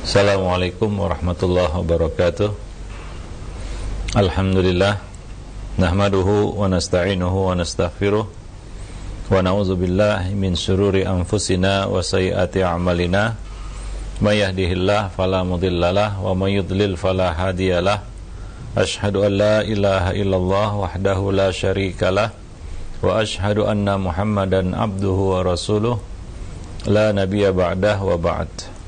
Assalamualaikum warahmatullahi wabarakatuh. Alhamdulillah, nahmaduhu wa nasta'inuhu wa nastaghfiruh wa na'udzu billahi min syururi anfusina wa sayyiati a'malina. May yahdihillahu fala mudhillalah wa may yudlil fala hadiyalah. Asyhadu an la ilaha illallah wahdahu la syarikalah wa asyhadu anna Muhammadan abduhu wa rasuluh la nabiyya ba'dah wa ba'd.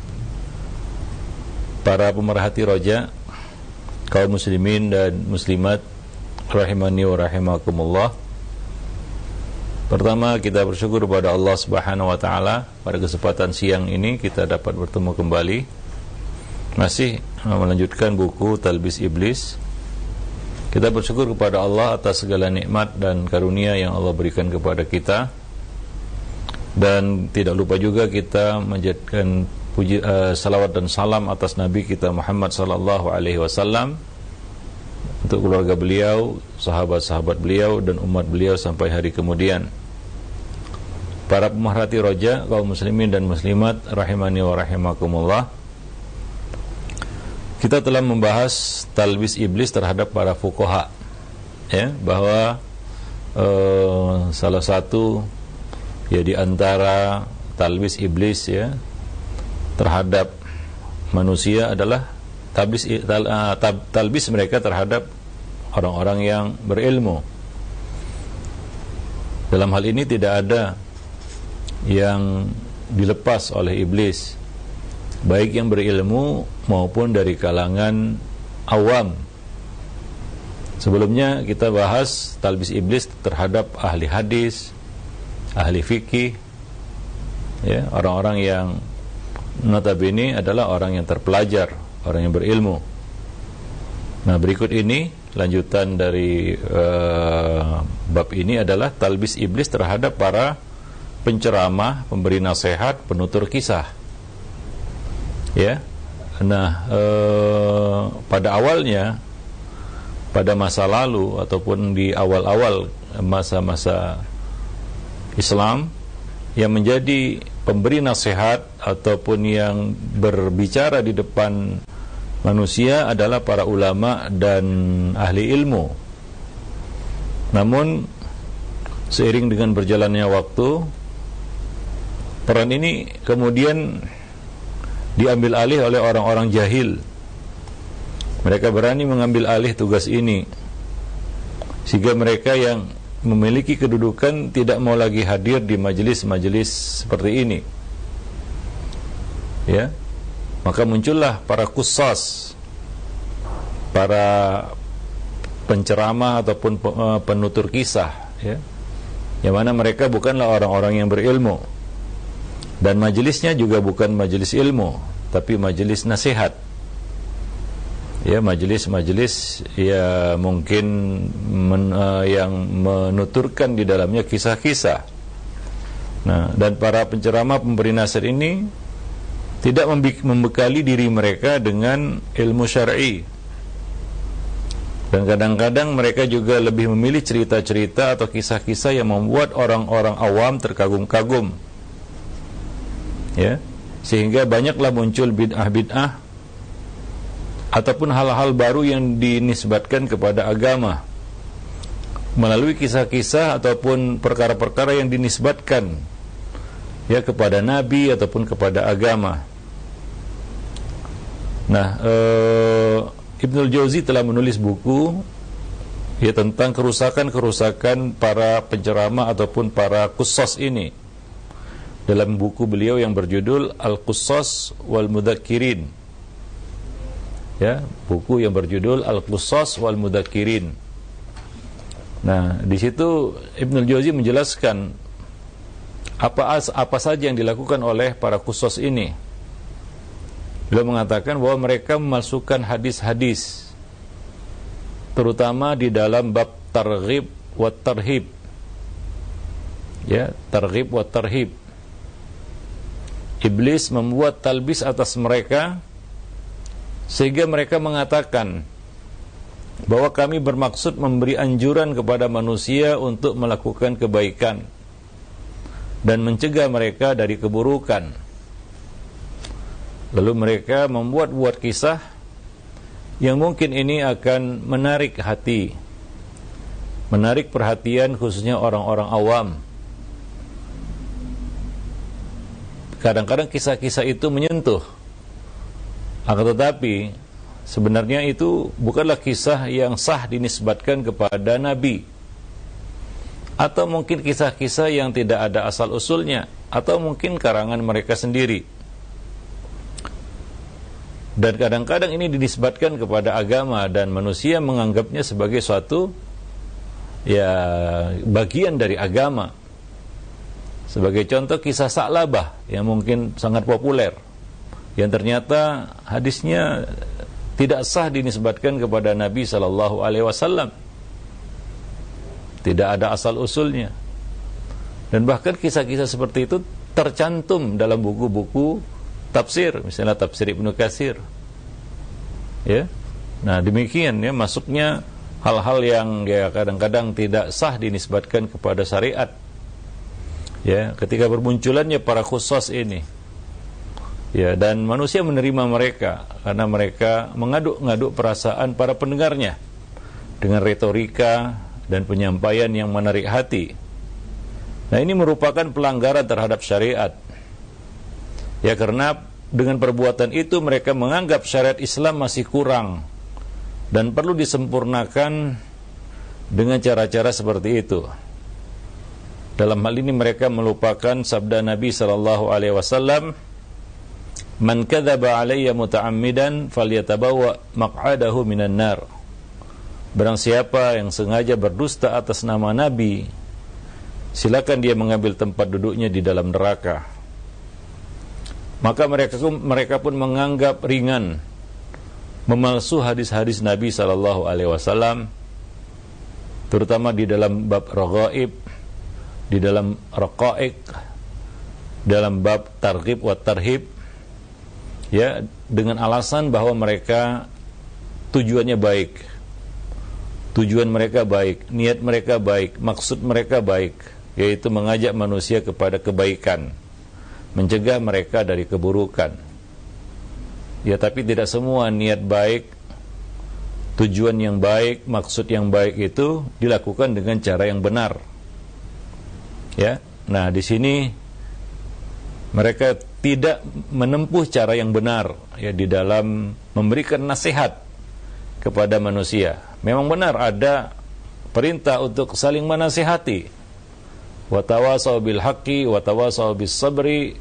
Para pemerhati roja, kaum muslimin dan muslimat rahimani wa rahimakumullah. Pertama, kita bersyukur kepada Allah Subhanahu wa taala pada kesempatan siang ini kita dapat bertemu kembali. Masih melanjutkan buku Talbis Iblis. Kita bersyukur kepada Allah atas segala nikmat dan karunia yang Allah berikan kepada kita. Dan tidak lupa juga kita menjadikan salawat dan salam atas Nabi kita Muhammad sallallahu alaihi wasallam, untuk keluarga beliau, sahabat-sahabat beliau dan umat beliau sampai hari kemudian. Para pemerhati roja, kaum muslimin dan muslimat rahimani wa rahimakumullah. Kita telah membahas talbis iblis terhadap para fuqaha, ya, bahwa salah satu ya di antara talbis iblis ya terhadap manusia adalah talbis mereka terhadap orang-orang yang berilmu. Dalam hal ini tidak ada yang dilepas oleh iblis, baik yang berilmu maupun dari kalangan awam. Sebelumnya kita bahas talbis iblis terhadap ahli hadis, ahli fikih, ya, orang-orang yang notabene adalah orang yang terpelajar, orang yang berilmu. Nah, berikut ini lanjutan dari bab ini adalah talbis iblis terhadap para penceramah, pemberi nasihat, penutur kisah. Ya. Nah, pada awalnya, pada masa lalu ataupun di awal-awal masa-masa Islam, yang menjadi pemberi nasihat ataupun yang berbicara di depan manusia adalah para ulama dan ahli ilmu. Namun seiring dengan berjalannya waktu, peran ini kemudian diambil alih oleh orang-orang jahil. Mereka berani mengambil alih tugas ini, sehingga mereka yang memiliki kedudukan tidak mau lagi hadir di majelis-majelis seperti ini. Ya. Maka muncullah para qusas, para penceramah ataupun penutur kisah, ya. Yang mana mereka bukanlah orang-orang yang berilmu. Dan majelisnya juga bukan majelis ilmu, tapi majelis nasihat. Ya, majelis-majelis ya mungkin yang menuturkan di dalamnya kisah-kisah. Nah, dan para penceramah pemberi nasihat ini tidak membekali diri mereka dengan ilmu syar'i. Dan kadang-kadang mereka juga lebih memilih cerita-cerita atau kisah-kisah yang membuat orang-orang awam terkagum-kagum. Ya, sehingga banyaklah muncul bid'ah-bid'ah ataupun hal-hal baru yang dinisbatkan kepada agama melalui kisah-kisah ataupun perkara-perkara yang dinisbatkan ya kepada nabi ataupun kepada agama. Nah, Ibnul Jauzi telah menulis buku ya tentang kerusakan-kerusakan para penceramah ataupun para qusas ini. Dalam buku beliau yang berjudul Al-Qussas wal Mudzakirin. Ya, buku yang berjudul Al-Qussas wal Mudzakirin. Nah, di situ Ibnul Jauzi menjelaskan apa saja yang dilakukan oleh para qusas ini. Beliau mengatakan bahwa mereka memasukkan hadis-hadis terutama di dalam bab targhib wa tarhib. Ya, targhib wa tarhib. Iblis membuat talbis atas mereka sehingga mereka mengatakan bahwa kami bermaksud memberi anjuran kepada manusia untuk melakukan kebaikan dan mencegah mereka dari keburukan. Lalu mereka membuat-buat kisah yang mungkin ini akan menarik hati, menarik perhatian khususnya orang-orang awam. Kadang-kadang kisah-kisah itu menyentuh, akan tetapi sebenarnya itu bukanlah kisah yang sah dinisbatkan kepada Nabi, atau mungkin kisah-kisah yang tidak ada asal-usulnya, atau mungkin karangan mereka sendiri. Dan kadang-kadang ini dinisbatkan kepada agama dan manusia menganggapnya sebagai suatu bagian dari agama. Sebagai contoh kisah Sa'labah yang mungkin sangat populer, yang ternyata hadisnya tidak sah dinisbatkan kepada Nabi SAW. Tidak ada asal-usulnya. Dan bahkan kisah-kisah seperti itu tercantum dalam buku-buku tafsir, misalnya tafsir Ibnu Katsir. Ya. Nah, demikian ya masuknya hal-hal yang kadang-kadang tidak sah dinisbatkan kepada syariat. Ya, ketika bermunculannya para khusus ini. Ya, dan manusia menerima mereka karena mereka mengaduk-ngaduk perasaan para pendengarnya dengan retorika dan penyampaian yang menarik hati. Nah, ini merupakan pelanggaran terhadap syariat. Ya, karena dengan perbuatan itu mereka menganggap syariat Islam masih kurang dan perlu disempurnakan dengan cara-cara seperti itu. Dalam hal ini mereka melupakan sabda Nabi SAW, "Man kadzaba alayya muta'ammidan falyatabawa maq'adahu minan nar." Barang siapa yang sengaja berdusta atas nama Nabi, silakan dia mengambil tempat duduknya di dalam neraka. Maka mereka pun menganggap ringan memalsu hadis-hadis Nabi SAW, terutama di dalam bab raghaib, di dalam raqaiq, dalam bab targhib wa tarhib, ya, dengan alasan bahwa mereka tujuannya baik, tujuan mereka baik, niat mereka baik, maksud mereka baik, yaitu mengajak manusia kepada kebaikan, mencegah mereka dari keburukan. Ya, tapi tidak semua niat baik, tujuan yang baik, maksud yang baik itu dilakukan dengan cara yang benar. Ya, nah di sini mereka tidak menempuh cara yang benar ya di dalam memberikan nasihat kepada manusia. Memang benar ada perintah untuk saling menasihati. Wa tawasaw bil haqqi wa tawasaw bis sabri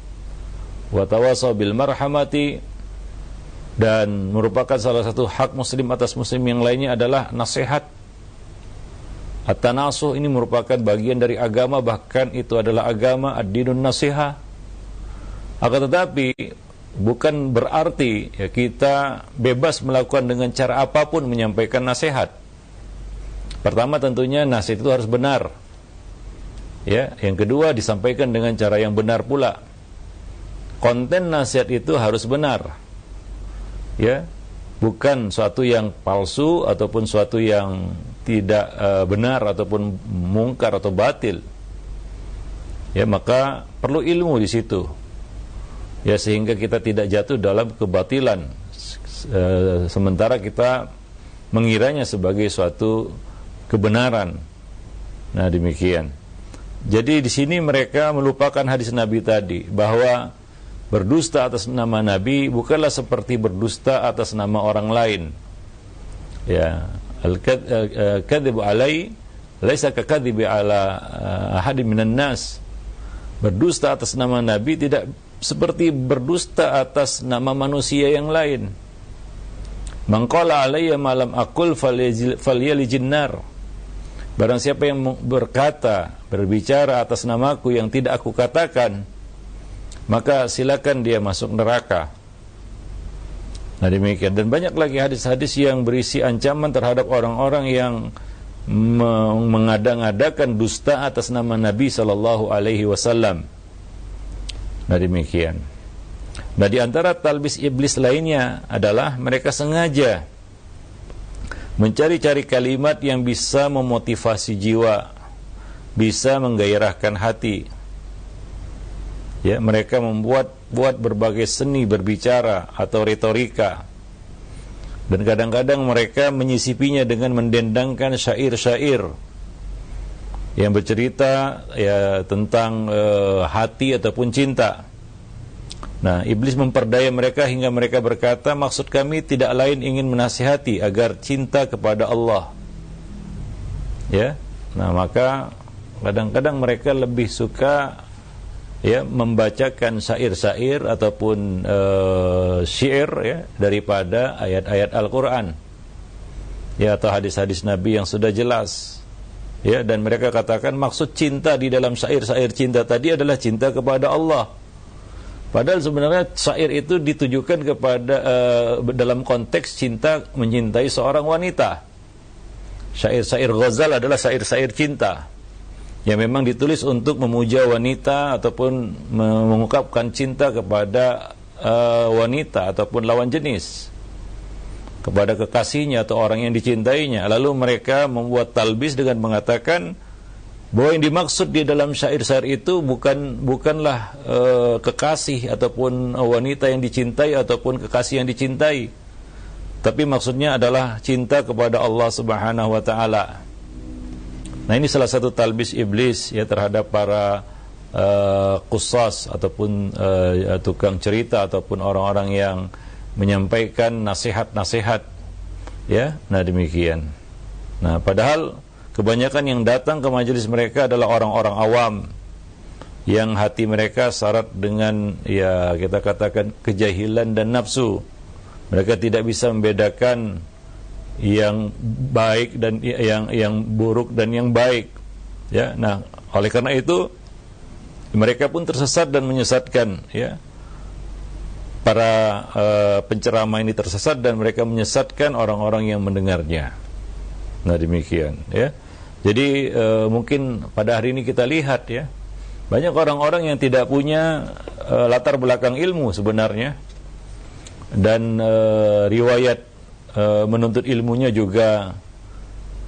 wa tawasaw bil marhamati, dan merupakan salah satu hak muslim atas muslim yang lainnya adalah nasihat. At-tanasuh ini merupakan bagian dari agama, bahkan itu adalah agama ad-dinun nasiha. Akan tetapi bukan berarti ya kita bebas melakukan dengan cara apapun menyampaikan nasihat. Pertama tentunya nasihat itu harus benar. Ya, yang kedua disampaikan dengan cara yang benar pula. Konten nasihat itu harus benar. Ya, bukan suatu yang palsu ataupun suatu yang tidak benar ataupun mungkar atau batil. Ya, maka perlu ilmu di situ. Ya, sehingga kita tidak jatuh dalam kebatilan sementara kita mengiranya sebagai suatu kebenaran. Nah, demikian. Jadi di sini mereka melupakan hadis Nabi tadi bahwa berdusta atas nama Nabi bukanlah seperti berdusta atas nama orang lain. Ya, al-kadzibu alai laisa kadzibi ala ahadin minan nas. Berdusta atas nama Nabi tidak seperti berdusta atas nama manusia yang lain. Man qala alayya ma lam aqul falyalijin nar. Barang siapa yang berkata, berbicara atas namaku yang tidak aku katakan, maka silakan dia masuk neraka. Nah, demikian. Dan banyak lagi hadis-hadis yang berisi ancaman terhadap orang-orang yang mengada-ngadakan dusta atas nama Nabi SAW. Nah, demikian. Nah, di antara talbis iblis lainnya adalah mereka sengaja mencari-cari kalimat yang bisa memotivasi jiwa, bisa menggairahkan hati. Ya, mereka buat berbagai seni berbicara atau retorika. Dan kadang-kadang mereka menyisipinya dengan mendendangkan syair-syair yang bercerita ya tentang hati ataupun cinta. Nah, iblis memperdaya mereka hingga mereka berkata, maksud kami tidak lain ingin menasihati agar cinta kepada Allah. Ya. Nah, maka kadang-kadang mereka lebih suka ya membacakan syair-syair ataupun syair ya daripada ayat-ayat Al-Qur'an. Ya, atau hadis-hadis Nabi yang sudah jelas. Ya, dan mereka katakan maksud cinta di dalam syair-syair cinta tadi adalah cinta kepada Allah. Padahal sebenarnya syair itu ditujukan kepada dalam konteks cinta mencintai seorang wanita. Syair-syair Ghazal adalah syair-syair cinta yang memang ditulis untuk memuja wanita ataupun mengungkapkan cinta kepada wanita ataupun lawan jenis, kepada kekasihnya atau orang yang dicintainya. Lalu mereka membuat talbis dengan mengatakan bahwa yang dimaksud di dalam syair-syair itu bukanlah kekasih ataupun wanita yang dicintai ataupun kekasih yang dicintai, tapi maksudnya adalah cinta kepada Allah Subhanahu wa taala. Nah, ini salah satu talbis iblis ya terhadap para qusas ataupun tukang cerita ataupun orang-orang yang menyampaikan nasihat-nasihat ya. Nah, demikian. Nah, padahal kebanyakan yang datang ke majelis mereka adalah orang-orang awam yang hati mereka syarat dengan ya kita katakan kejahilan dan nafsu. Mereka tidak bisa membedakan yang baik dan yang buruk dan yang baik. Ya, nah oleh karena itu mereka pun tersesat dan menyesatkan. Ya, para penceramah ini tersesat dan mereka menyesatkan orang-orang yang mendengarnya. Nah, demikian. Ya. Jadi mungkin pada hari ini kita lihat ya banyak orang-orang yang tidak punya latar belakang ilmu sebenarnya, dan riwayat menuntut ilmunya juga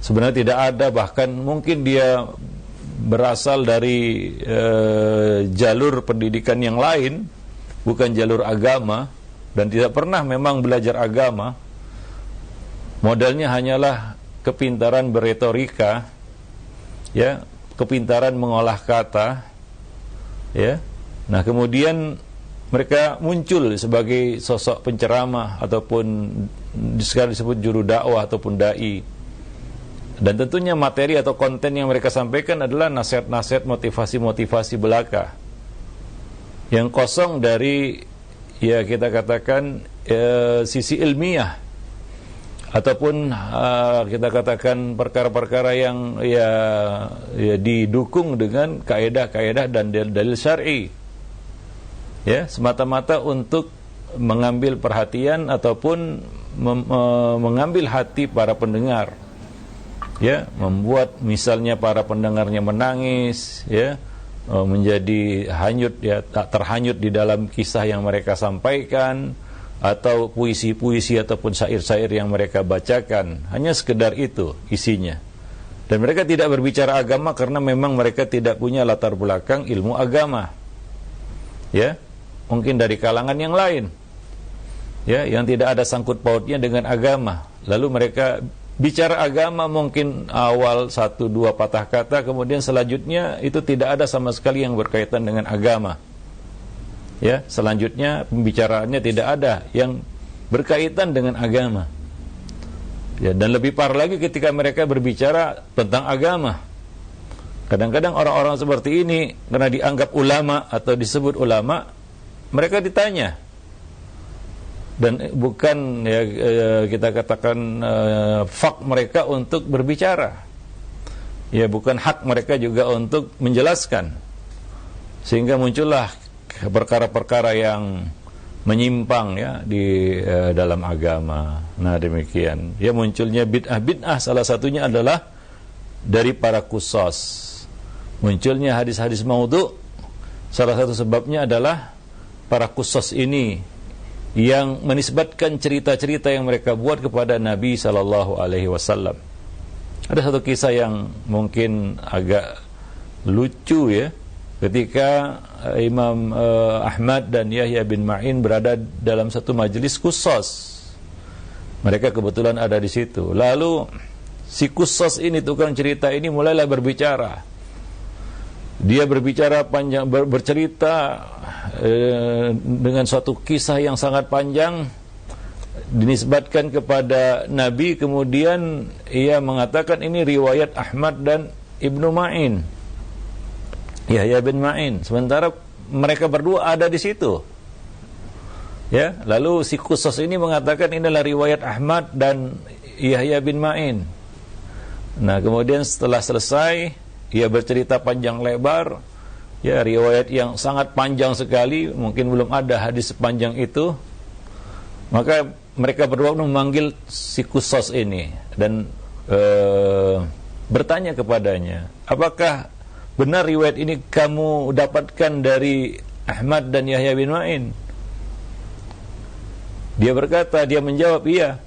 sebenarnya tidak ada, bahkan mungkin dia berasal dari jalur pendidikan yang lain, bukan jalur agama, dan tidak pernah memang belajar agama. Modalnya hanyalah kepintaran berretorika, ya, kepintaran mengolah kata, ya. Nah, kemudian mereka muncul sebagai sosok penceramah ataupun sekarang disebut juru dakwah ataupun dai. Dan tentunya materi atau konten yang mereka sampaikan adalah nasihat-nasihat motivasi-motivasi belaka yang kosong dari ya kita katakan sisi ilmiah ataupun kita katakan perkara-perkara yang ya didukung dengan kaedah-kaedah dan dalil syar'i, ya, semata-mata untuk mengambil perhatian ataupun mengambil hati para pendengar, ya, membuat misalnya para pendengarnya menangis, ya, menjadi hanyut, ya, tak terhanyut di dalam kisah yang mereka sampaikan, atau puisi-puisi ataupun syair-syair yang mereka bacakan. Hanya sekedar itu isinya. Dan mereka tidak berbicara agama karena memang mereka tidak punya latar belakang ilmu agama, ya, mungkin dari kalangan yang lain, ya, yang tidak ada sangkut pautnya dengan agama. Lalu mereka bicara agama mungkin awal 1-2 patah kata, kemudian selanjutnya itu tidak ada sama sekali yang berkaitan dengan agama. Ya, selanjutnya pembicaraannya tidak ada yang berkaitan dengan agama. Ya, dan lebih parah lagi ketika mereka berbicara tentang agama. Kadang-kadang orang-orang seperti ini karena dianggap ulama atau disebut ulama, mereka ditanya. Dan bukan ya kita katakan hak mereka untuk berbicara. Ya, bukan hak mereka juga untuk menjelaskan. Sehingga muncullah perkara-perkara yang menyimpang ya di dalam agama. Nah, demikian. Ya, munculnya bid'ah salah satunya adalah dari para qusas. Munculnya hadis-hadis maudhu salah satu sebabnya adalah para qusas ini yang menisbatkan cerita-cerita yang mereka buat kepada Nabi sallallahu alaihi wasallam. Ada satu kisah yang mungkin agak lucu ya, ketika Imam Ahmad dan Yahya bin Ma'in berada dalam satu majelis khusus. Mereka kebetulan ada di situ. Lalu si khusus ini, tukang cerita ini, mulailah berbicara. Dia berbicara panjang, bercerita dengan suatu kisah yang sangat panjang, dinisbatkan kepada Nabi. Kemudian ia mengatakan ini riwayat Ahmad dan Ibnu Ma'in, Yahya bin Ma'in. Sementara mereka berdua ada di situ. Ya, lalu si khusus ini mengatakan inilah riwayat Ahmad dan Yahya bin Ma'in. Nah, kemudian setelah selesai, ia bercerita panjang lebar, ya, riwayat yang sangat panjang sekali, mungkin belum ada hadis sepanjang itu. Maka mereka berdua memanggil si khusus ini dan bertanya kepadanya, apakah benar riwayat ini kamu dapatkan dari Ahmad dan Yahya bin Ma'in? Dia berkata, dia menjawab, iya,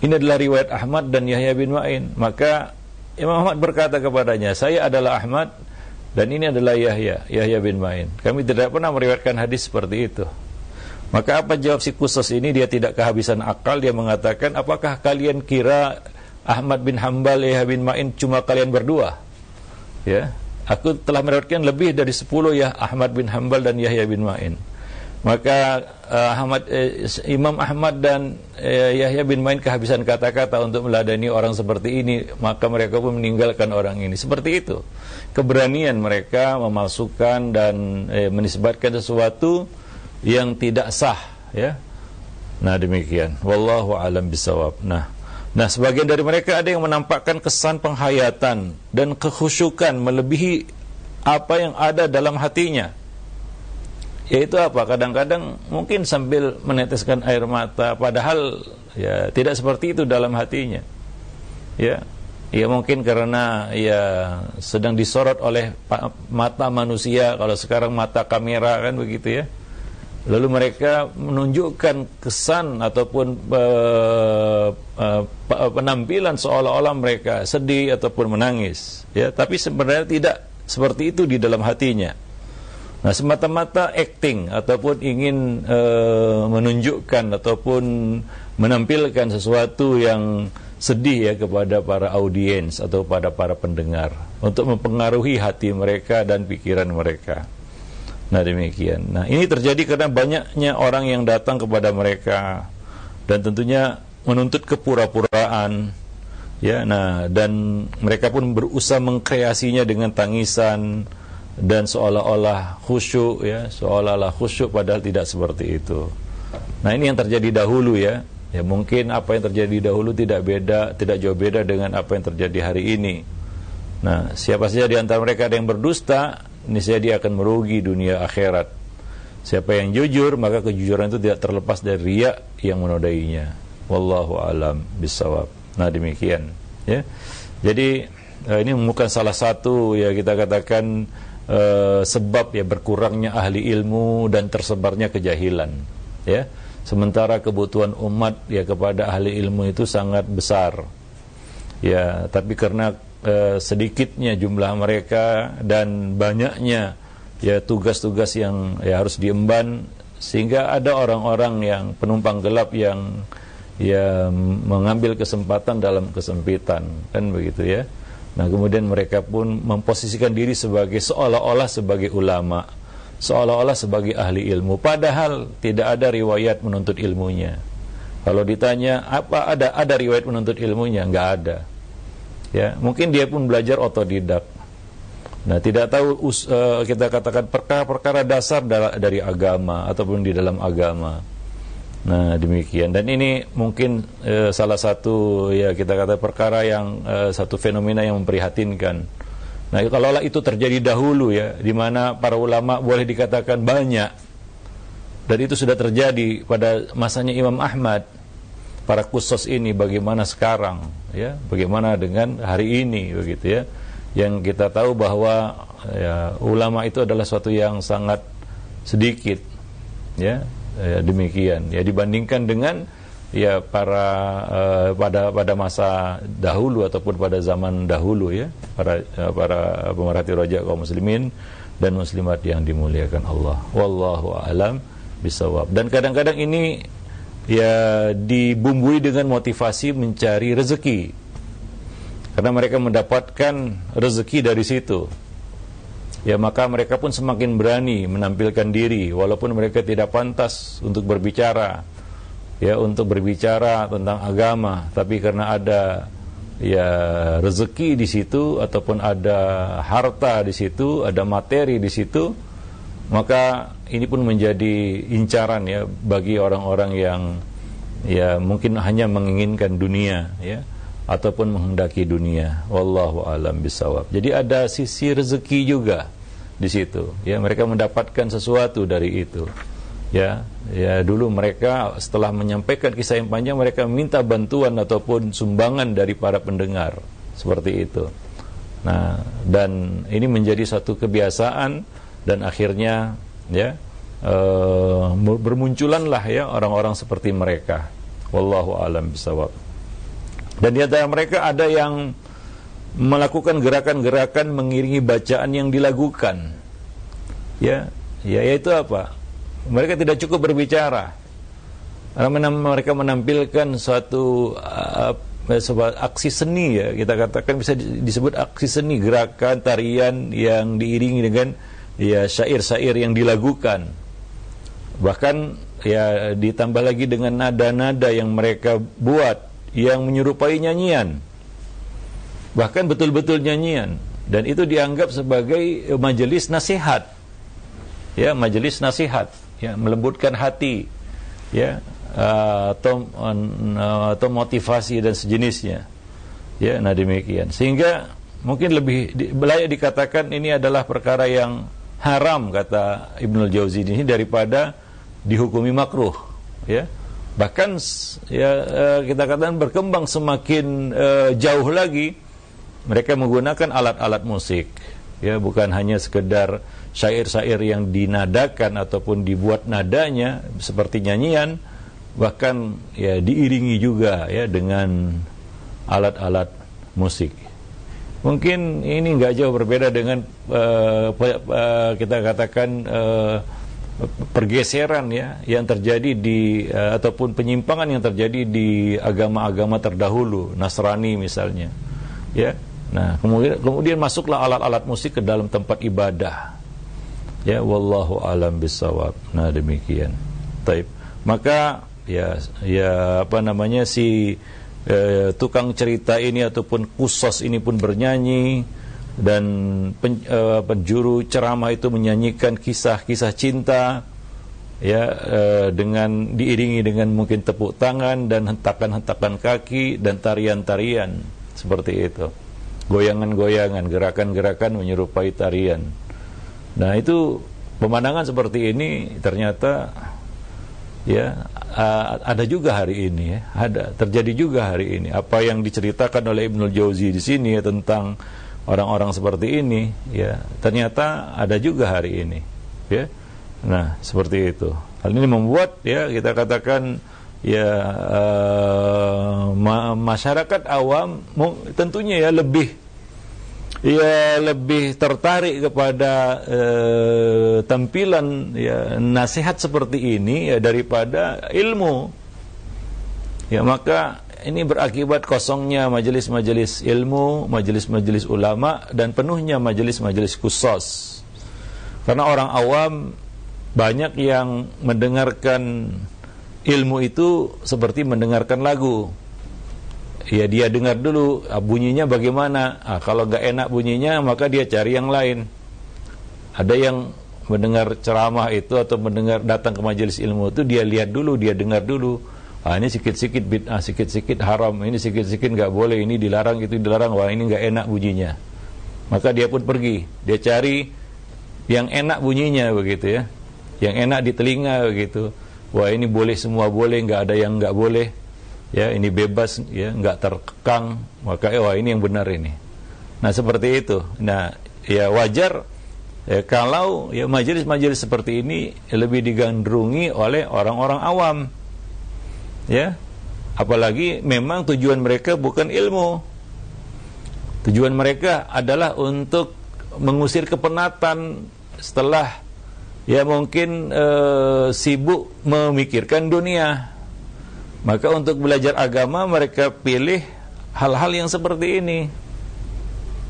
ini adalah riwayat Ahmad dan Yahya bin Ma'in. Maka Imam Ahmad berkata kepadanya, saya adalah Ahmad dan ini adalah Yahya bin Ma'in. Kami tidak pernah meriwayatkan hadis seperti itu. Maka apa jawab si khusus ini? Dia tidak kehabisan akal. Dia mengatakan, apakah kalian kira Ahmad bin Hanbal, Yahya bin Ma'in cuma kalian berdua? Ya, aku telah meriwayatkan lebih dari 10 ya, Ahmad bin Hanbal dan Yahya bin Ma'in. Maka Imam Ahmad dan Yahya bin Ma'in kehabisan kata-kata untuk meladani orang seperti ini. Maka mereka pun meninggalkan orang ini. Seperti itu keberanian mereka memasukkan dan menisbatkan sesuatu yang tidak sah, ya. Nah, demikian. Wallahu a'lam bishawab. Nah, sebagian dari mereka ada yang menampakkan kesan penghayatan dan kekhusyukan melebihi apa yang ada dalam hatinya. Yaitu apa? Kadang-kadang mungkin sambil meneteskan air mata, padahal ya tidak seperti itu dalam hatinya. Ya, mungkin karena ya sedang disorot oleh mata manusia. Kalau sekarang mata kamera kan begitu ya. Lalu mereka menunjukkan kesan ataupun penampilan seolah-olah mereka sedih ataupun menangis. Ya, tapi sebenarnya tidak seperti itu di dalam hatinya. Nah, semata-mata acting ataupun ingin menunjukkan ataupun menampilkan sesuatu yang sedih ya kepada para audiens atau pada para pendengar untuk mempengaruhi hati mereka dan pikiran mereka. Nah, demikian. Nah, ini terjadi karena banyaknya orang yang datang kepada mereka dan tentunya menuntut kepura-puraan. Ya, nah, dan mereka pun berusaha mengkreasinya dengan tangisan dan seolah-olah khusyuk, ya, seolah-olah khusyuk padahal tidak seperti itu. Nah, ini yang terjadi dahulu ya. Ya, mungkin apa yang terjadi dahulu tidak jauh beda dengan apa yang terjadi hari ini. Nah, siapa saja di antara mereka ada yang berdusta, niscaya dia akan merugi dunia akhirat. Siapa yang jujur, maka kejujuran itu tidak terlepas dari riya yang menodainya. Wallahu alam bisawab. Nah, demikian ya. Jadi ini bukan salah satu ya kita katakan sebab ya berkurangnya ahli ilmu dan tersebarnya kejahilan, ya. Sementara kebutuhan umat ya kepada ahli ilmu itu sangat besar, ya. Tapi karena sedikitnya jumlah mereka dan banyaknya ya tugas-tugas yang ya harus diemban, sehingga ada orang-orang yang penumpang gelap yang ya mengambil kesempatan dalam kesempitan, kan begitu ya. Nah, kemudian mereka pun memposisikan diri sebagai seolah-olah sebagai ulama, seolah-olah sebagai ahli ilmu, padahal tidak ada riwayat menuntut ilmunya. Kalau ditanya apa ada riwayat menuntut ilmunya, nggak ada. Ya, mungkin dia pun belajar otodidak. Nah, tidak tahu kita katakan perkara-perkara dasar dari agama ataupun di dalam agama. Nah, demikian. Dan ini mungkin salah satu ya kita kata perkara yang satu fenomena yang memprihatinkan. Nah, kalaulah itu terjadi dahulu ya, di mana para ulama boleh dikatakan banyak, dan itu sudah terjadi pada masanya Imam Ahmad, para khusus ini, bagaimana sekarang ya, bagaimana dengan hari ini begitu ya, yang kita tahu bahwa ya, ulama itu adalah suatu yang sangat sedikit ya. Ya, demikian ya, dibandingkan dengan ya pada masa dahulu ataupun pada zaman dahulu ya, para pemerhati roja kaum muslimin dan muslimat yang dimuliakan Allah. Wallahu a'lam bisawab. Dan kadang-kadang ini ya dibumbui dengan motivasi mencari rezeki, karena mereka mendapatkan rezeki dari situ. Ya, maka mereka pun semakin berani menampilkan diri walaupun mereka tidak pantas untuk berbicara, ya, untuk berbicara tentang agama, tapi karena ada ya rezeki di situ ataupun ada harta di situ, ada materi di situ, maka ini pun menjadi incaran ya bagi orang-orang yang ya mungkin hanya menginginkan dunia ya, ataupun menghendaki dunia. Wallahu alam bisawab. Jadi ada sisi rezeki juga di situ ya, mereka mendapatkan sesuatu dari itu ya. Ya, dulu mereka setelah menyampaikan kisah yang panjang, mereka minta bantuan ataupun sumbangan dari para pendengar, seperti itu. Nah, dan ini menjadi satu kebiasaan, dan akhirnya ya bermunculanlah ya orang-orang seperti mereka. Wallahu alam bisawab. Dan di antara mereka ada yang melakukan gerakan-gerakan mengiringi bacaan yang dilakukan. Ya, yaitu apa? Mereka tidak cukup berbicara, karena mereka menampilkan suatu aksi seni ya, kita katakan bisa disebut aksi seni, gerakan tarian yang diiringi dengan ya syair-syair yang dilakukan. Bahkan ya ditambah lagi dengan nada-nada yang mereka buat yang menyerupai nyanyian, bahkan betul-betul nyanyian, dan itu dianggap sebagai majelis nasihat. Ya, majelis nasihat, ya, melembutkan hati, ya, atau motivasi dan sejenisnya, ya. Nah demikian, sehingga mungkin lebih layak dikatakan ini adalah perkara yang haram, kata Ibnul Jauzi ini, daripada dihukumi makruh, ya. Bahkan ya kita katakan berkembang semakin jauh lagi, mereka menggunakan alat-alat musik, ya, bukan hanya sekedar syair-syair yang dinadakan ataupun dibuat nadanya seperti nyanyian, bahkan ya diiringi juga ya dengan alat-alat musik. Mungkin ini nggak jauh berbeda dengan kita katakan pergeseran ya yang terjadi di ataupun penyimpangan yang terjadi di agama-agama terdahulu, Nasrani misalnya, ya. Nah, kemudian masuklah alat-alat musik ke dalam tempat ibadah. Ya, wallahu alam bisawab. Nah, demikian. Taib. Maka ya apa namanya si tukang cerita ini ataupun kusos ini pun bernyanyi, dan penjuru ceramah itu menyanyikan kisah-kisah cinta ya, dengan diiringi dengan mungkin tepuk tangan dan hentakan-hentakan kaki dan tarian-tarian seperti itu. Goyangan-goyangan, gerakan-gerakan menyerupai tarian. Nah, itu pemandangan seperti ini ternyata ya ada juga hari ini ya, terjadi juga hari ini. Apa yang diceritakan oleh Ibnul Jauzi di sini ya, tentang orang-orang seperti ini ya, ternyata ada juga hari ini ya. Nah, seperti itu. Hal ini membuat ya kita katakan ya masyarakat awam tentunya ya lebih tertarik kepada tampilan ya nasihat seperti ini ya daripada ilmu. Ya, maka ini berakibat kosongnya majelis-majelis ilmu, majelis-majelis ulama, dan penuhnya majelis-majelis khusus. Karena orang awam banyak yang mendengarkan ilmu itu seperti mendengarkan lagu. Ya, dia dengar dulu bunyinya bagaimana. Kalau nggak enak bunyinya, maka dia cari yang lain. Ada yang mendengar ceramah itu atau datang ke majelis ilmu itu, dia lihat dulu, dia dengar dulu. Ini sikit-sikit bid'ah, sikit-sikit haram, ini sikit-sikit nggak boleh, ini dilarang, itu dilarang. Wah, ini nggak enak bunyinya. Maka dia pun pergi, dia cari yang enak bunyinya begitu ya, yang enak di telinga begitu. Wah, ini boleh, semua boleh, nggak ada yang nggak boleh. Ya, ini bebas, ya, nggak terkekang. Maka wah, ini yang benar ini. Nah, seperti itu. Nah, ya wajar ya, kalau ya majelis-majelis seperti ini lebih digandrungi oleh orang-orang awam. Ya, Apalagi memang tujuan mereka bukan ilmu. Tujuan mereka adalah untuk mengusir kepenatan setelah ya mungkin sibuk memikirkan dunia. Maka untuk belajar agama mereka pilih hal-hal yang seperti ini.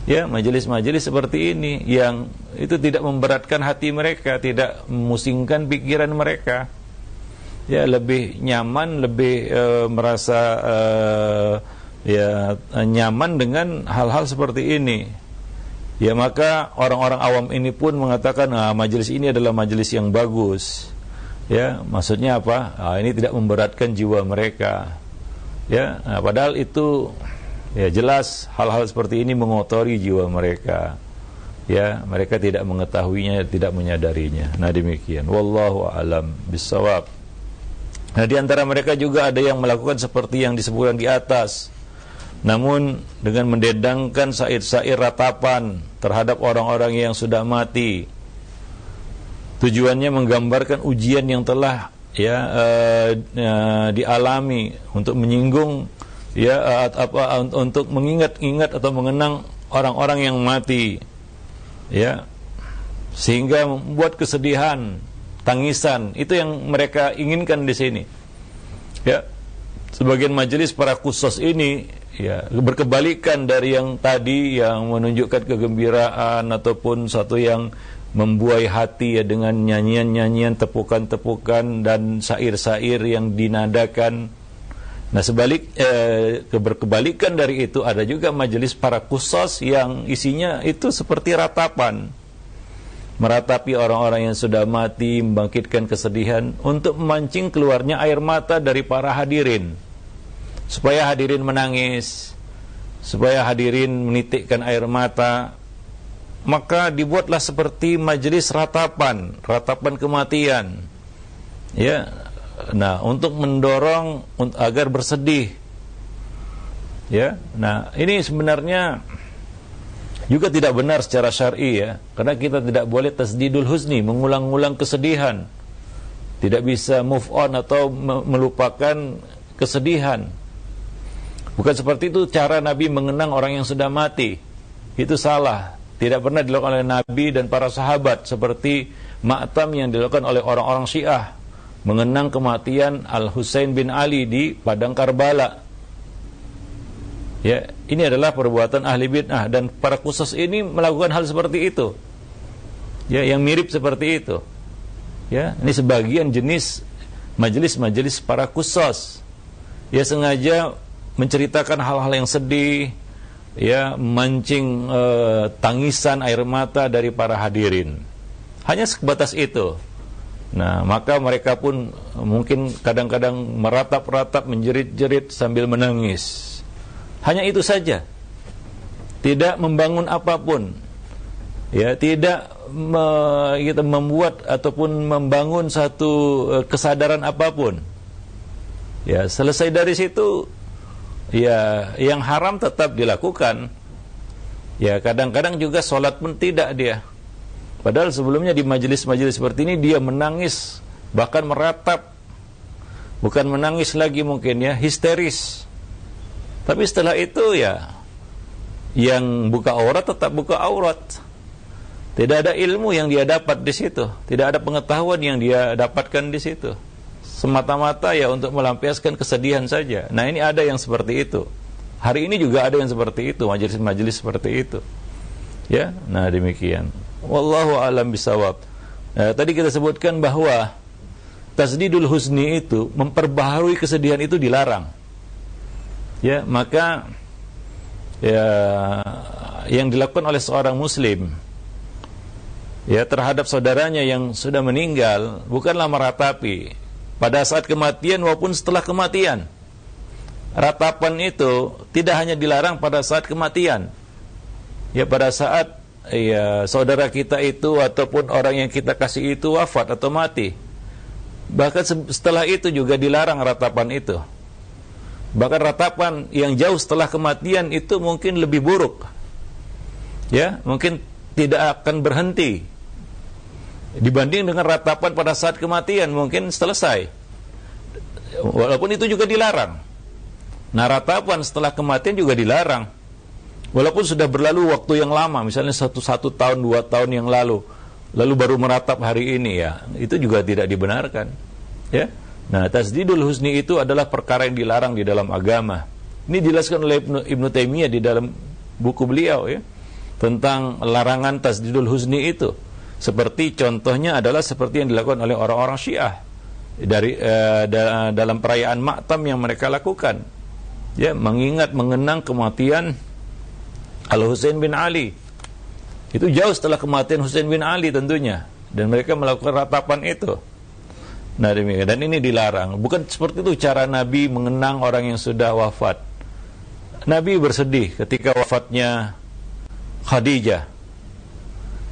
Ya, majelis-majelis seperti ini yang itu tidak memberatkan hati mereka, tidak memusingkan pikiran mereka. Ya, lebih nyaman, lebih merasa ya nyaman dengan hal-hal seperti ini. Ya, maka orang-orang awam ini pun mengatakan, majelis ini adalah majelis yang bagus. Ya, maksudnya apa? Ini tidak memberatkan jiwa mereka. Ya, padahal itu ya jelas hal-hal seperti ini mengotori jiwa mereka. Ya, mereka tidak mengetahuinya, tidak menyadarinya. Nah, demikian. Wallahu a'lam bissawab. Nah, di antara mereka juga ada yang melakukan seperti yang disebutkan di atas, namun dengan mendedangkan syair-syair ratapan terhadap orang-orang yang sudah mati. Tujuannya menggambarkan ujian yang telah dialami, untuk menyinggung untuk mengingat-ingat atau mengenang orang-orang yang mati, ya, sehingga membuat kesedihan, tangisan. Itu yang mereka inginkan di sini. Ya, sebagian majelis para khusus ini ya berkebalikan dari yang tadi yang menunjukkan kegembiraan ataupun satu yang membuai hati ya dengan nyanyian-nyanyian, tepukan-tepukan dan syair-syair yang dinadakan. Nah, berkebalikan dari itu ada juga majelis para khusus yang isinya itu seperti ratapan, meratapi orang-orang yang sudah mati, membangkitkan kesedihan untuk memancing keluarnya air mata dari para hadirin, supaya hadirin menangis, supaya hadirin menitikkan air mata. Maka dibuatlah seperti majelis ratapan kematian. Ya. Nah, untuk mendorong agar bersedih. Ya. Nah, ini sebenarnya juga tidak benar secara syar'i ya, karena kita tidak boleh tasdidul husni, mengulang-ulang kesedihan. Tidak bisa move on atau melupakan kesedihan. Bukan seperti itu cara Nabi mengenang orang yang sudah mati. Itu salah. Tidak pernah dilakukan oleh Nabi dan para sahabat, seperti ma'tam yang dilakukan oleh orang-orang Syiah, mengenang kematian Al-Husain bin Ali di padang Karbala. Ya, ini adalah perbuatan ahli bid'ah, dan para khusus ini melakukan hal seperti itu. Ya, yang mirip seperti itu. Ya, ini sebagian jenis majelis-majelis para khusus. Ya, sengaja menceritakan hal-hal yang sedih, ya, mancing tangisan air mata dari para hadirin. Hanya sebatas itu. Nah, maka mereka pun mungkin kadang-kadang meratap-ratap, menjerit-jerit sambil menangis. Hanya itu saja. Tidak membangun apapun. Ya, tidak membuat ataupun membangun satu kesadaran apapun. Ya, selesai dari situ, ya, yang haram tetap dilakukan. Ya, kadang-kadang juga sholat pun tidak dia. Padahal sebelumnya di majelis-majelis seperti ini dia menangis, bahkan meratap. Bukan menangis lagi mungkin ya, histeris. Tapi setelah itu ya, yang buka aurat tetap buka aurat. Tidak ada ilmu yang dia dapat di situ, tidak ada pengetahuan yang dia dapatkan di situ. Semata-mata ya untuk melampiaskan kesedihan saja. Nah, ini ada yang seperti itu. Hari ini juga ada yang seperti itu, majelis-majelis seperti itu. Ya, nah demikian. Wallahu a'lam bishawab. Tadi kita sebutkan bahwa tasdidul husni itu, memperbaharui kesedihan itu dilarang. Ya, maka ya yang dilakukan oleh seorang muslim ya terhadap saudaranya yang sudah meninggal bukanlah meratapi pada saat kematian maupun setelah kematian. Ratapan itu tidak hanya dilarang pada saat kematian. Ya, pada saat ya saudara kita itu ataupun orang yang kita kasih itu wafat atau mati. Bahkan setelah itu juga dilarang ratapan itu. Bahkan ratapan yang jauh setelah kematian itu mungkin lebih buruk. Ya, mungkin tidak akan berhenti dibanding dengan ratapan pada saat kematian, mungkin selesai. Walaupun itu juga dilarang. Nah, ratapan setelah kematian juga dilarang. Walaupun sudah berlalu waktu yang lama, misalnya satu tahun, 2 tahun yang lalu baru meratap hari ini, ya, itu juga tidak dibenarkan. Ya. Nah, tasdidul husni itu adalah perkara yang dilarang di dalam agama. Ini dijelaskan oleh Ibnu Taimiyah di dalam buku beliau, ya, tentang larangan tasdidul husni itu. Seperti contohnya adalah seperti yang dilakukan oleh orang-orang Syiah dalam perayaan Ma'tam yang mereka lakukan, ya, mengenang kematian Al-Husain bin Ali. Itu jauh setelah kematian Husain bin Ali tentunya, dan mereka melakukan ratapan itu. Nah, demikian. Dan ini dilarang. Bukan seperti itu cara Nabi mengenang orang yang sudah wafat. Nabi bersedih ketika wafatnya Khadijah.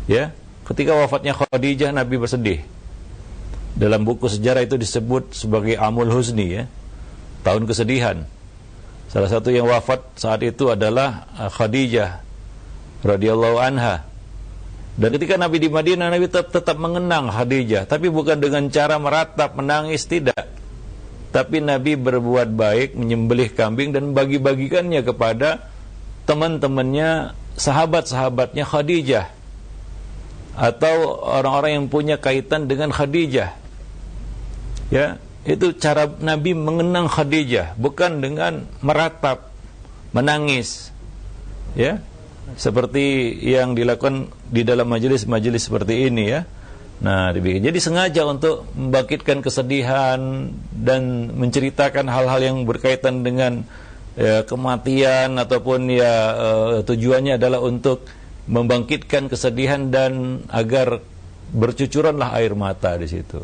Ya, ketika wafatnya Khadijah Nabi bersedih. Dalam buku sejarah itu disebut sebagai Amul Husni, ya, tahun kesedihan. Salah satu yang wafat saat itu adalah Khadijah radhiyallahu anha. Dan ketika Nabi di Madinah, Nabi tetap mengenang Khadijah, tapi bukan dengan cara meratap, menangis, tidak. Tapi Nabi berbuat baik, menyembelih kambing dan bagi-bagikannya kepada teman-temannya, sahabat-sahabatnya Khadijah, atau orang-orang yang punya kaitan dengan Khadijah. Ya, itu cara Nabi mengenang Khadijah, bukan dengan meratap, menangis. Ya, seperti yang dilakukan di dalam majelis-majelis seperti ini, ya. Nah, jadi sengaja untuk membangkitkan kesedihan dan menceritakan hal-hal yang berkaitan dengan kematian, ataupun tujuannya adalah untuk membangkitkan kesedihan dan agar bercucuranlah air mata di situ.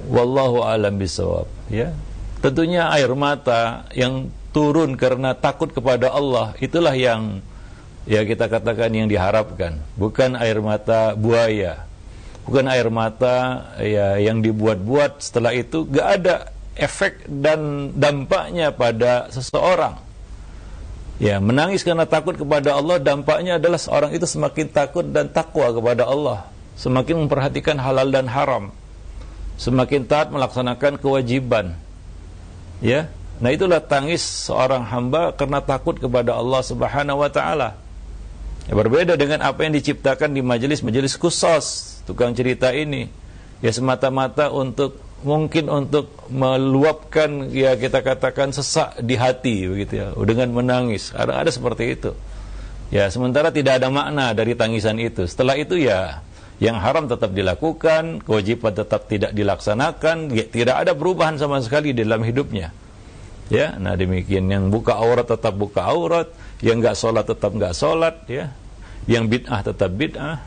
Wallahu a'lam bishawab, ya. Tentunya air mata yang turun karena takut kepada Allah, itulah yang, ya, kita katakan yang diharapkan, bukan air mata buaya, bukan air mata, ya, yang dibuat-buat setelah itu gak ada efek dan dampaknya pada seseorang. Ya, menangis karena takut kepada Allah, dampaknya adalah seorang itu semakin takut dan takwa kepada Allah, semakin memperhatikan halal dan haram, semakin taat melaksanakan kewajiban. Ya, nah itulah tangis seorang hamba karena takut kepada Allah Subhanahu wa taala. Ya, berbeda dengan apa yang diciptakan di majelis-majelis khusus tukang cerita ini. Ya, semata-mata mungkin untuk meluapkan, ya, kita katakan sesak di hati begitu, ya, dengan menangis. Ada seperti itu. Ya, sementara tidak ada makna dari tangisan itu. Setelah itu, ya, yang haram tetap dilakukan, kewajiban tetap tidak dilaksanakan, ya, tidak ada perubahan sama sekali dalam hidupnya. Ya, nah demikian. Yang buka aurat tetap buka aurat, yang enggak sholat tetap enggak sholat, ya. Yang bid'ah tetap bid'ah.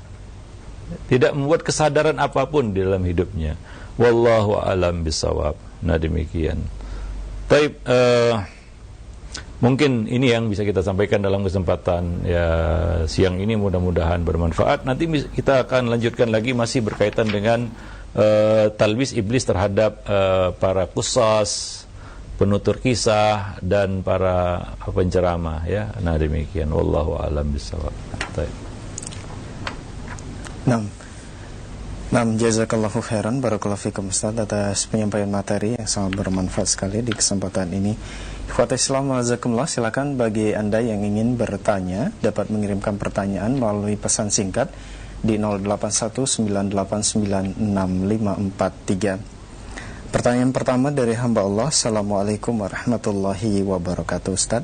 Tidak membuat kesadaran apapun di dalam hidupnya. Wallahu a'lam bishawab. Nah demikian. Baik, mungkin ini yang bisa kita sampaikan dalam kesempatan, ya, siang ini, mudah-mudahan bermanfaat. Nanti kita akan lanjutkan lagi, masih berkaitan dengan talbis iblis terhadap para qusas, penutur kisah, dan para penceramah, ya. Nah demikian. Wallahu a'lam bishawab. Baik. Jazakallahu khairan, barakallahu fikum Ustaz, atas penyampaian materi yang sangat bermanfaat sekali di kesempatan ini. Ikhwat Islam wajazakumullah, silakan bagi Anda yang ingin bertanya dapat mengirimkan pertanyaan melalui pesan singkat di 0819896543. Pertanyaan pertama dari hamba Allah. Assalamualaikum warahmatullahi wabarakatuh. Ustaz,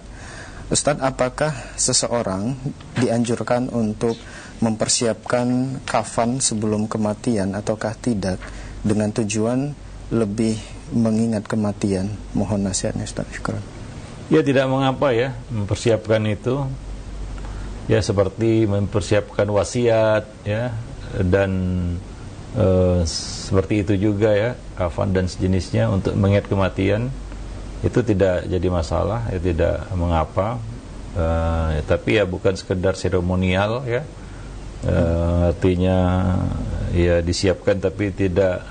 apakah seseorang dianjurkan untuk mempersiapkan kafan sebelum kematian ataukah tidak, dengan tujuan lebih mengingat kematian? Mohon nasihatnya Ustaz. Syukran. Ya, tidak mengapa, ya, mempersiapkan itu, ya, seperti mempersiapkan wasiat, ya, dan seperti itu juga, ya, kafan dan sejenisnya untuk mengingat kematian, itu tidak jadi masalah, ya, tidak mengapa. Ya, tapi ya bukan sekedar seremonial, ya. Artinya, ya, disiapkan tapi tidak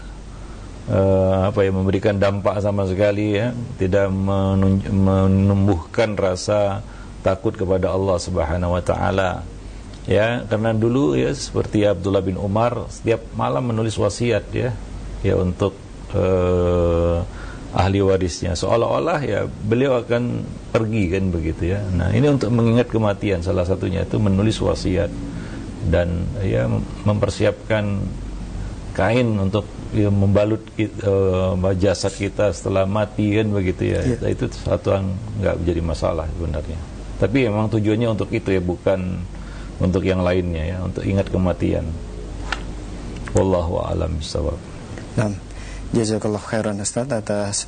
memberikan dampak sama sekali, ya, tidak menumbuhkan rasa takut kepada Allah Subhanahu wa taala. Ya, karena dulu, ya, seperti Abdullah bin Umar setiap malam menulis wasiat, ya, untuk ahli warisnya, seolah-olah ya beliau akan pergi kan begitu ya. Nah, ini untuk mengingat kematian, salah satunya itu menulis wasiat dan ya mempersiapkan kain untuk ya, membalut jasad kita setelah mati kan begitu ya. Itu satu yang nggak menjadi masalah sebenarnya. Tapi memang tujuannya untuk itu ya, bukan untuk yang lainnya ya, untuk ingat kematian. Wallahu a'lam bishawab. Nah, jazakallah khairan Ustaz atas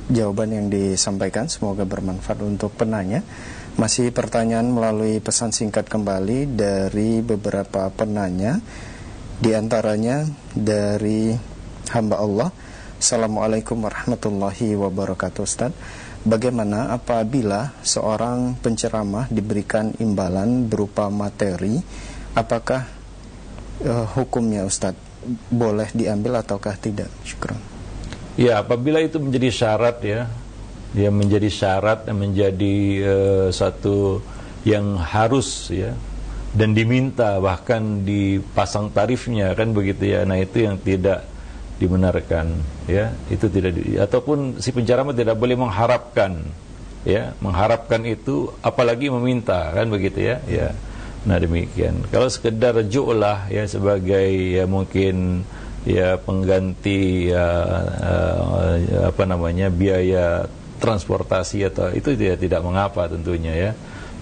jawaban yang disampaikan, semoga bermanfaat untuk penanya. Masih pertanyaan melalui pesan singkat kembali dari beberapa penanya, di antaranya dari hamba Allah. Assalamualaikum warahmatullahi wabarakatuh Ustaz. Bagaimana apabila seorang penceramah diberikan imbalan berupa materi, apakah hukumnya Ustaz boleh diambil ataukah tidak? Syukran. Ya, apabila itu menjadi syarat ya, dia menjadi syarat dan menjadi satu yang harus ya, dan diminta bahkan dipasang tarifnya kan begitu ya. Nah, itu yang tidak dibenarkan ya, itu tidak ataupun si penceramah tidak boleh mengharapkan ya, mengharapkan itu apalagi meminta kan begitu ya. Ya. Nah, demikian. Kalau sekedar ju'lah ya, sebagai ya mungkin ya pengganti ya, biaya transportasi atau itu ya tidak mengapa tentunya ya.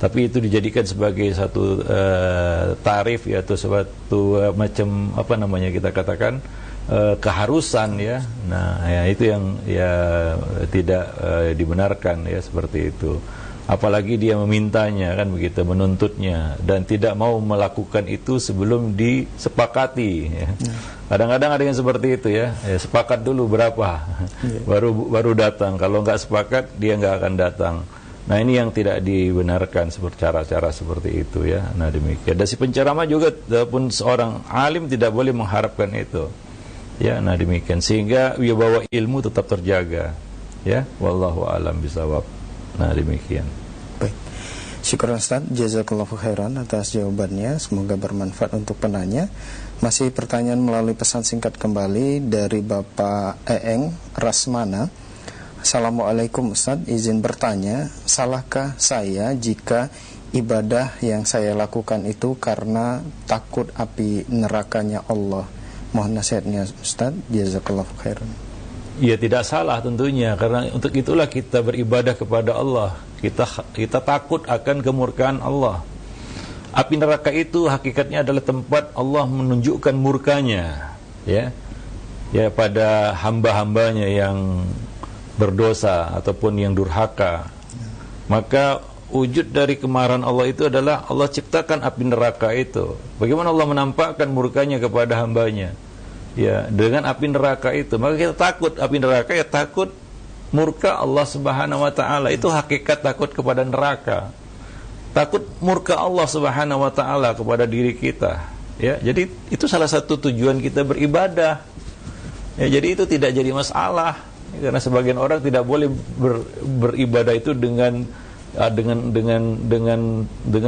Tapi itu dijadikan sebagai satu tarif ya, atau suatu macam kita katakan keharusan ya. Nah, ya itu yang ya tidak dibenarkan ya, seperti itu. Apalagi dia memintanya kan begitu, menuntutnya dan tidak mau melakukan itu sebelum disepakati ya. Kadang-kadang ada yang seperti itu ya, sepakat dulu berapa baru datang, kalau nggak sepakat dia nggak akan datang. Nah, ini yang tidak dibenarkan cara-cara seperti itu ya. Nah, demikian. Dan si penceramah juga pun seorang alim tidak boleh mengharapkan itu ya. Nah, demikian, sehingga wibawa ilmu tetap terjaga ya. Wallahu a'lam bishawab. Nah, demikian. Baik. Syukur Ustaz, jazakallahu khairan atas jawabannya, semoga bermanfaat untuk penanya. Masih pertanyaan melalui pesan singkat kembali dari Bapak Eeng Rasmana. Assalamualaikum Ustaz, izin bertanya, salahkah saya jika ibadah yang saya lakukan itu karena takut api nerakanya Allah? Mohon nasihatnya Ustaz, jazakallahu khairan. Ya, tidak salah tentunya, karena untuk itulah kita beribadah kepada Allah. Kita takut akan kemurkaan Allah. Api neraka itu hakikatnya adalah tempat Allah menunjukkan murkanya ya pada hamba-hambanya yang berdosa ataupun yang durhaka. Maka wujud dari kemarahan Allah itu adalah Allah ciptakan api neraka itu. Bagaimana Allah menampakkan murkanya kepada hambanya ya, dengan api neraka itu. Maka kita takut api neraka ya, takut murka Allah Subhanahu wa taala. Itu hakikat takut kepada neraka. Takut murka Allah Subhanahu wa taala kepada diri kita ya. Jadi itu salah satu tujuan kita beribadah ya. Jadi itu tidak jadi masalah ya, karena sebagian orang tidak boleh beribadah itu dengan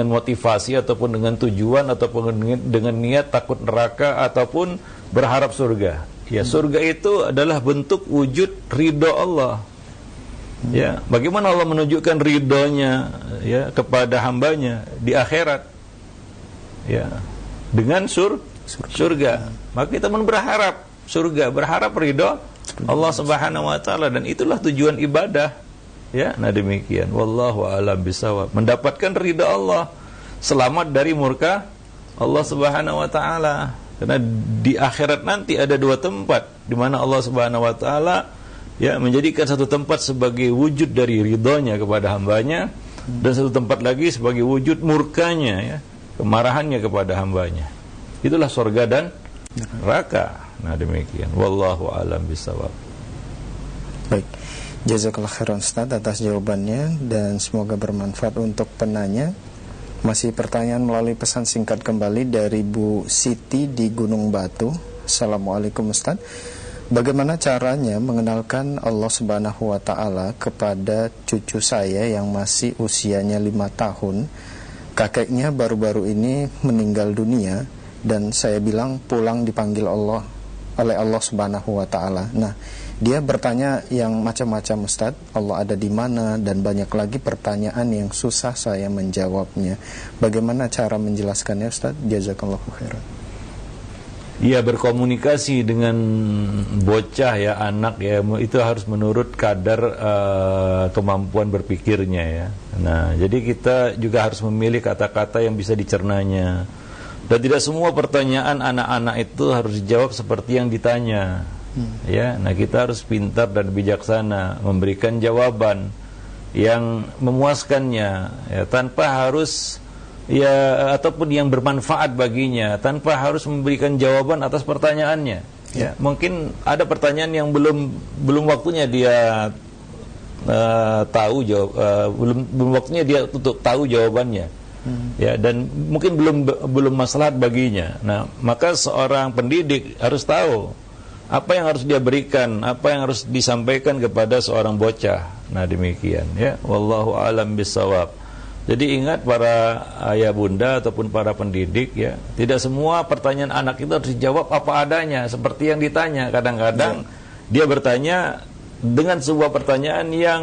motivasi ataupun dengan tujuan ataupun dengan niat takut neraka ataupun berharap surga. Ya, surga itu adalah bentuk wujud ridho Allah. Ya, bagaimana Allah menunjukkan ridhonya ya kepada hambanya di akhirat? Ya, dengan surga. Maka kita pun berharap surga, berharap ridho Allah Subhanahu wa taala, dan itulah tujuan ibadah. Ya, nah demikian. Wallahu a'lam bishawab. Mendapatkan ridha Allah, selamat dari murka Allah Subhanahu wa taala. Karena di akhirat nanti ada dua tempat di mana Allah Subhanahu wa taala ya menjadikan satu tempat sebagai wujud dari ridhonya kepada hambanya, dan satu tempat lagi sebagai wujud murkanya ya, kemarahannya kepada hambanya. Itulah surga dan neraka. Nah demikian. Wallahu a'lam bishawab. Baik. Jazakallah khairan Ustaz atas jawabannya, dan semoga bermanfaat untuk penanya. Masih pertanyaan melalui pesan singkat kembali dari Bu Siti di Gunung Batu. Assalamualaikum Ustaz. Bagaimana caranya mengenalkan Allah Subhanahu wa taala kepada cucu saya yang masih usianya 5 tahun? Kakeknya baru-baru ini meninggal dunia dan saya bilang pulang dipanggil Allah oleh Allah Subhanahu wa taala. Nah, Dia bertanya yang macam-macam, Ustadz. Allah ada di mana, dan banyak lagi pertanyaan yang susah saya menjawabnya. Bagaimana cara menjelaskannya, Ustadz? Jazakallahu khairan. Ya, berkomunikasi dengan bocah ya, anak ya, itu harus menurut kadar kemampuan berpikirnya ya. Nah, jadi kita juga harus memilih kata-kata yang bisa dicernanya. Dan tidak semua pertanyaan anak-anak itu harus dijawab seperti yang ditanya. Ya, nah kita harus pintar dan bijaksana memberikan jawaban yang memuaskannya ya, tanpa harus ya, ataupun yang bermanfaat baginya, tanpa harus memberikan jawaban atas pertanyaannya. Ya, mungkin ada pertanyaan yang belum waktunya dia tahu jawab, belum waktunya dia untuk tahu jawabannya. Ya, dan mungkin belum maslahat baginya. Nah, maka seorang pendidik harus tahu apa yang harus dia berikan, apa yang harus disampaikan kepada seorang bocah. Nah, demikian ya. Wallahu a'lam bishawab. Jadi ingat para ayah bunda ataupun para pendidik ya, tidak semua pertanyaan anak itu harus dijawab apa adanya seperti yang ditanya. Kadang-kadang dia bertanya dengan sebuah pertanyaan yang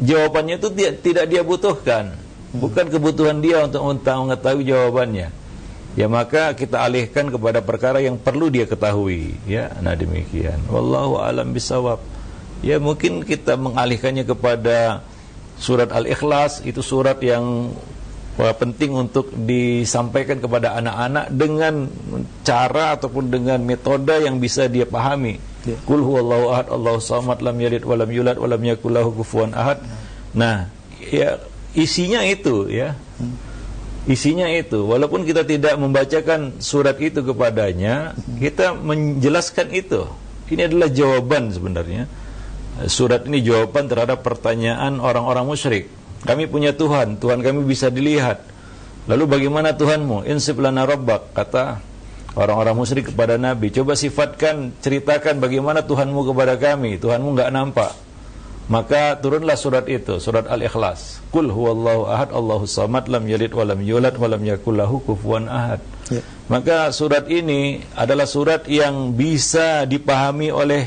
jawabannya itu tidak dia butuhkan, bukan kebutuhan dia untuk mengetahui jawabannya. Ya, maka kita alihkan kepada perkara yang perlu dia ketahui ya. Nah, demikian. Wallahu a'lam bishawab. Ya, mungkin kita mengalihkannya kepada surat Al-Ikhlas. Itu surat yang penting untuk disampaikan kepada anak-anak dengan cara ataupun dengan metode yang bisa dia pahami. Qul huwallahu ahad, Allahus samad, lam yalid walam yulad walam yakul lahu kufuwan ahad. Nah, ya isinya itu ya. Isinya itu, walaupun kita tidak membacakan surat itu kepadanya, kita menjelaskan itu. Ini adalah jawaban sebenarnya. Surat ini jawaban terhadap pertanyaan orang-orang musyrik. Kami punya Tuhan, Tuhan kami bisa dilihat. Lalu bagaimana Tuhanmu? Insib lana rabbak, kata orang-orang musyrik kepada Nabi. Coba sifatkan, ceritakan bagaimana Tuhanmu kepada kami. Tuhanmu nggak nampak. Maka turunlah surat itu, surat Al-Ikhlas. Qul huwallahu ahad, Allahus samad, lam yalid walam yulad walam yakul lahu kufuwan ahad. Ya. Maka surat ini adalah surat yang bisa dipahami oleh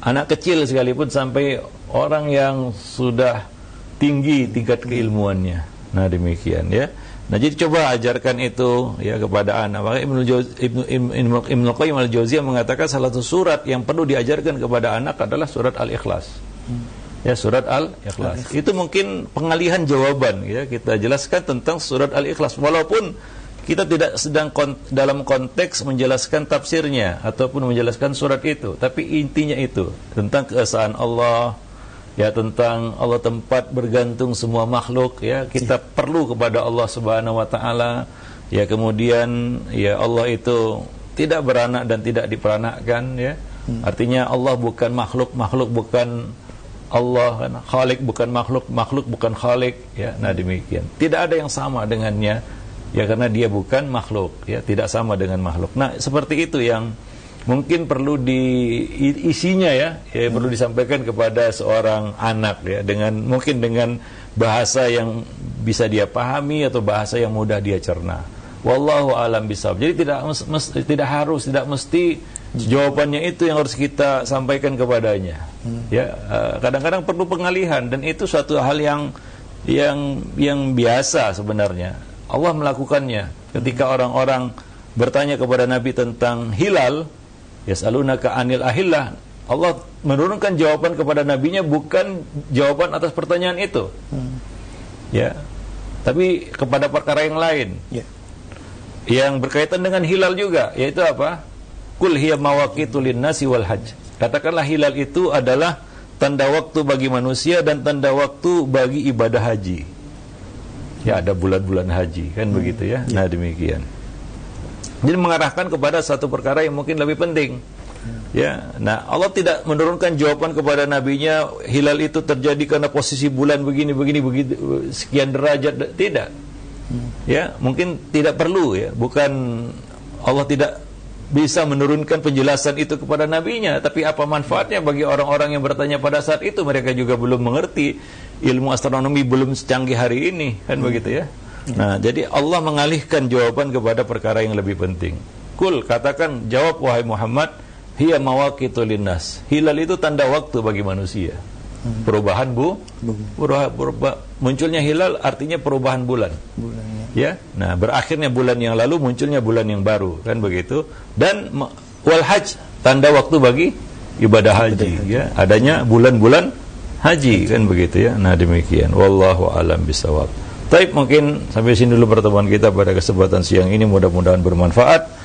anak kecil sekalipun sampai orang yang sudah tinggi tingkat keilmuannya. Nah, demikian ya. Nah, jadi coba ajarkan itu ya kepada anak. Maka Ibnu Qayyim al-Jauziyah mengatakan salah satu surat yang perlu diajarkan kepada anak adalah surat Al-Ikhlas. Ya, surat Al-Ikhlas. Itu mungkin pengalihan jawaban ya, kita jelaskan tentang surat Al-Ikhlas walaupun kita tidak sedang dalam konteks menjelaskan tafsirnya ataupun menjelaskan surat itu, tapi intinya itu tentang keesaan Allah ya, tentang Allah tempat bergantung semua makhluk ya, kita perlu kepada Allah Subhanahu wa taala ya, kemudian ya Allah itu tidak beranak dan tidak diperanakkan ya. Artinya Allah bukan makhluk, makhluk bukan Allah, kan? Khalik bukan makhluk, makhluk bukan Khalik ya. Nah, demikian. Tidak ada yang sama dengannya ya, karena dia bukan makhluk ya, tidak sama dengan makhluk. Nah, seperti itu yang mungkin perlu isinya ya, perlu disampaikan kepada seorang anak ya, mungkin dengan bahasa yang bisa dia pahami atau bahasa yang mudah dia cerna. Wallahu a'lam bishawab. Jadi tidak mesti jawabannya itu yang harus kita sampaikan kepadanya. Ya, kadang-kadang perlu pengalihan, dan itu suatu hal yang biasa sebenarnya. Allah melakukannya ketika orang-orang bertanya kepada Nabi tentang hilal, yas'alunaka anil ahillah. Allah menurunkan jawaban kepada nabinya bukan jawaban atas pertanyaan itu. Ya. Tapi kepada perkara yang lain. Yang berkaitan dengan hilal juga, yaitu apa? Qul hiya mawaqitu lin-nasi wal hajj. Katakanlah hilal itu adalah tanda waktu bagi manusia dan tanda waktu bagi ibadah haji. Ya, ada bulan-bulan haji, kan begitu ya. Nah, demikian. Jadi mengarahkan kepada satu perkara yang mungkin lebih penting. Ya, nah Allah tidak menurunkan jawaban kepada nabinya hilal itu terjadi karena posisi bulan begini sekian derajat, tidak. Ya, mungkin tidak perlu ya. Bukan Allah tidak bisa menurunkan penjelasan itu kepada nabinya, tapi apa manfaatnya bagi orang-orang yang bertanya pada saat itu? Mereka juga belum mengerti, ilmu astronomi belum secanggih hari ini, kan begitu ya. Nah, jadi Allah mengalihkan jawaban kepada perkara yang lebih penting. Kul, katakan, jawab wahai Muhammad, hiya mawaqitu linnas. Hilal itu tanda waktu bagi manusia. Perubahan munculnya hilal artinya perubahan bulan. Ya. Nah, berakhirnya bulan yang lalu munculnya bulan yang baru, kan begitu. Dan wal hajj, tanda waktu bagi ibadah haji, ya. Adanya bulan-bulan haji, kan begitu ya. Nah, demikian. Wallahu a'lam bishawab. Baik, mungkin sampai sini dulu pertemuan kita pada kesempatan siang ini, mudah-mudahan bermanfaat.